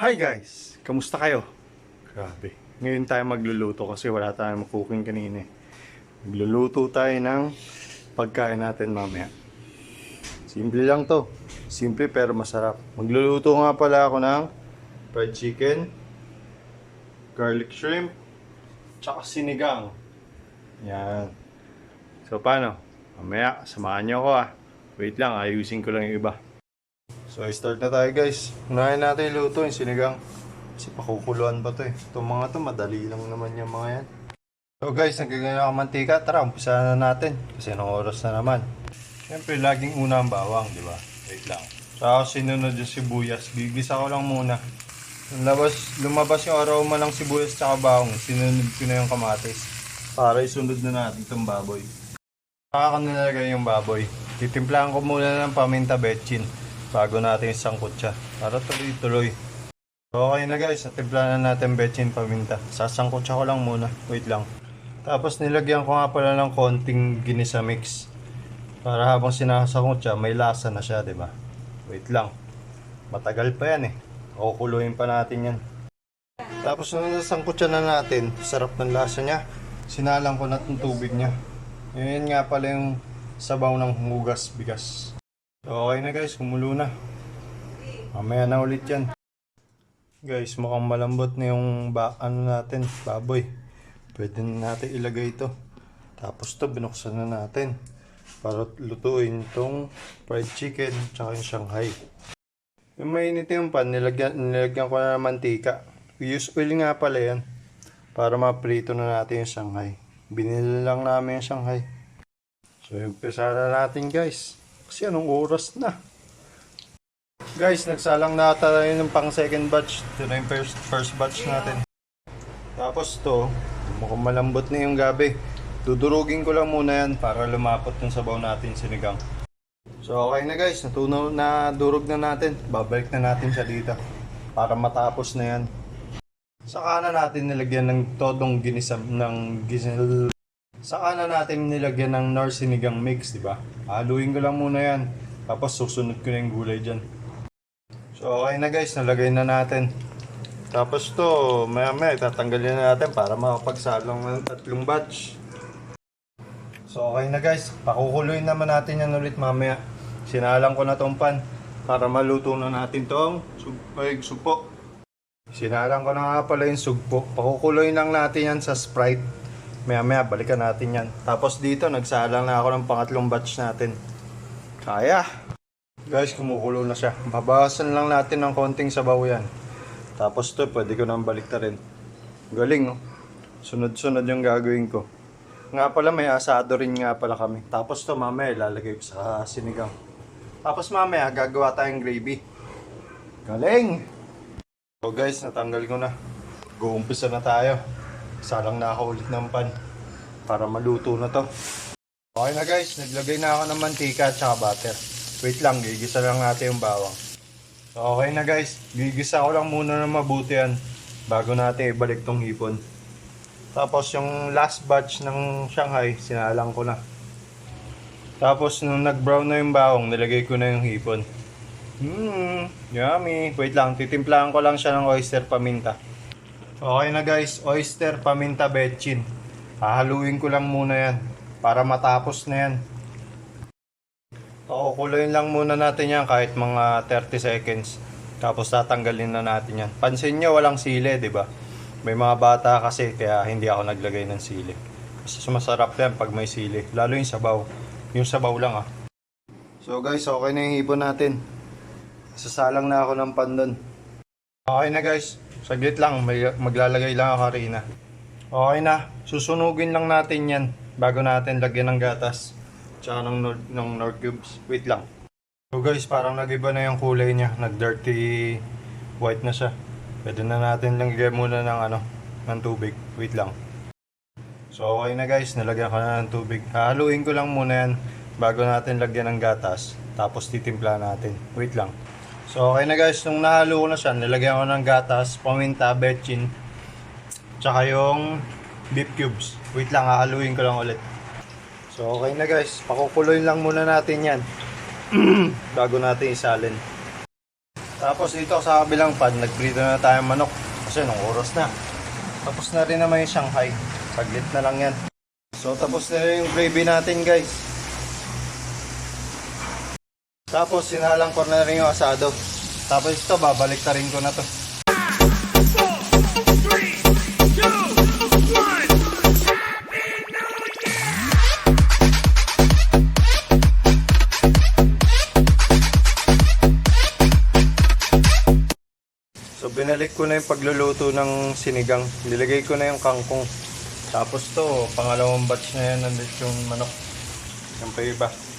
Hi guys! Kamusta kayo? Grabe. Ngayon tayo magluluto kasi wala tayong cooking kanina. Magluluto tayo ng pagkain natin mamaya. Simple lang to. Simple pero masarap. Magluluto nga pala ako ng fried chicken, garlic shrimp, tsaka sinigang. Yan. So paano? Mamaya, samahan niyo ako ah. Wait lang, ayusin ko lang yung iba. So, start na tayo guys. Unahin natin iluto yung sinigang. Kasi pakukuluan pa to eh. Itong mga to, madali lang naman yung mga yan. So guys, nagkagana ako mantika. Tara, umpisahan na natin. Kasi anong oras na naman. Siyempre, laging una ang bawang, di ba? Wait lang. So, ako sinunod yung sibuyas. Bigisa ko lang muna. Lumabas yung aroma ng sibuyas tsaka bawang. Sinunod ko na yung kamatis. Para isunod na natin itong baboy. Saka ko nilagay yung baboy. Titimplahan ko muna ng paminta betchin bago natin sangkot siya. Para tuloy-tuloy. So, okay na guys. Natimplahan na natin betchin paminta. Sasangkot siya ko lang muna. Wait lang. Tapos nilagyan ko nga pala ng konting ginisa mix. Para habang sinasangkot siya, may lasa na siya, diba? Wait lang. Matagal pa yan eh. Kukuluin pa natin yan. Tapos nung nasangkot siya na natin, sarap ng lasa niya. Sinalang ko na itong tubig niya. Yun nga pala yung sabaw ng hugas bigas. So, okay na guys, kumulo na. Mamaya na ulit yan. Guys, mukhang malambot na yung natin, baboy. Pwede na natin ilagay ito. Tapos to binuksan na natin. Para lutuin itong fried chicken tsaka yung Shanghai. Yung mainit yung pan, nilagyan ko na ng mantika. Use oil nga pala yan. Para maprito na natin yung Shanghai. Binili lang namin yung Shanghai. So, umpisa na natin guys. Kasi anong oras na? Guys, nagsalang na tayo ng pang second batch. Ito na yung first batch natin. Tapos to, mukhang malambot na yung gabi. Dudurugin ko lang muna yan para lumapot yung sabaw natin sinigang. So okay na guys, natunaw na durog na natin. Babalik na natin siya dito para matapos na yan. Saka na natin nilagyan ng todong Saka na natin nilagyan ng Knorr sinigang mix, di ba? Haluin ko lang muna yan. Tapos susunod ko na yung gulay dyan. So okay na guys, nalagay na natin. Tapos to, maya tatanggalin na natin para makapagsalong ng tatlong batch. So okay na guys, pakukuluin naman natin yan ulit mamaya. Sinalang ko na tong pan para maluto na natin tong sugpo. Sinalang ko na nga pala yung sugpo. Pakukuluin lang natin yan sa Sprite. Maya balikan natin yan. Tapos dito nagsalang na ako ng pangatlong batch natin. Kaya. Guys, kumukulo na siya. Babawasan lang natin ng konting sabaw yan. Tapos to, pwede ko nang balik na rin. Galing, oh. Sunod-sunod yung gagawin ko. Nga pala, may asado rin nga pala kami. Tapos to, mamaya ilalagay ko sa sinigang. Tapos mamaya, gagawa tayong gravy. Galing! So guys, natanggal ko na. Go-umpisa na tayo. Salang na ako ulit ng pan. Para maluto na to. Okay na guys, naglagay na ako ng mantika at saka butter. Wait lang, gigisa lang natin yung bawang. Okay na guys, gigisa ko lang muna ng mabuti yan bago natin ibalik tong hipon. Tapos yung last batch ng Shanghai, sinalang ko na. Tapos nung nag-brown na yung bawang, nilagay ko na yung hipon. Yummy. Wait lang, titimplahan ko lang siya ng oyster paminta. Okay na guys, oyster paminta betchin. Hahaluin ko lang muna yan para matapos na yan. Kukuloyin lang muna natin yan kahit mga 30 seconds. Tapos tatanggalin na natin yan. Pansin nyo walang sili, di ba? May mga bata kasi kaya hindi ako naglagay ng sili. Kasi masarap yan pag may sili. Lalo yung sabaw. Yung sabaw lang ah. So guys, okay na yung hipon natin. Sasalang na ako ng pan doon. Okay na guys. Saglit lang, maglalagay lang ako harina. Okay na, susunugin lang natin yan bago natin lagyan ng gatas tsaka ng Knorr cubes. Wait lang. So guys, parang nagiba na yung kulay niya. Nag-dirty white na siya. Pwede na natin lagyan muna ng tubig. Wait lang. So okay na guys, nalagyan ko na ng tubig. Hahaluin ko lang muna yan bago natin lagyan ng gatas. Tapos titimpla natin. Wait lang. So okay na guys, nung nahalo ko na siya, nilagyan ko ng gatas, paminta, betchin, tsaka yung beef cubes. Wait lang, hahaluin ko lang ulit. So okay na guys, pakukuloyin lang muna natin yan bago natin isalin. Tapos dito sa kabilang pan, nagprito na tayong manok. Kasi nung oras na. Tapos na rin naman yung Shanghai. Saglit na lang yan. So tapos na rin yung gravy natin guys. Tapos sinalang ko na rin yung asado. Tapos ito, babalik ta rin ko na to. So binalik ko na yung pagluluto ng sinigang. Nilagay ko na yung kangkong. Tapos to, pangalawang batch na yan nandito yung manok. Yung pa iba.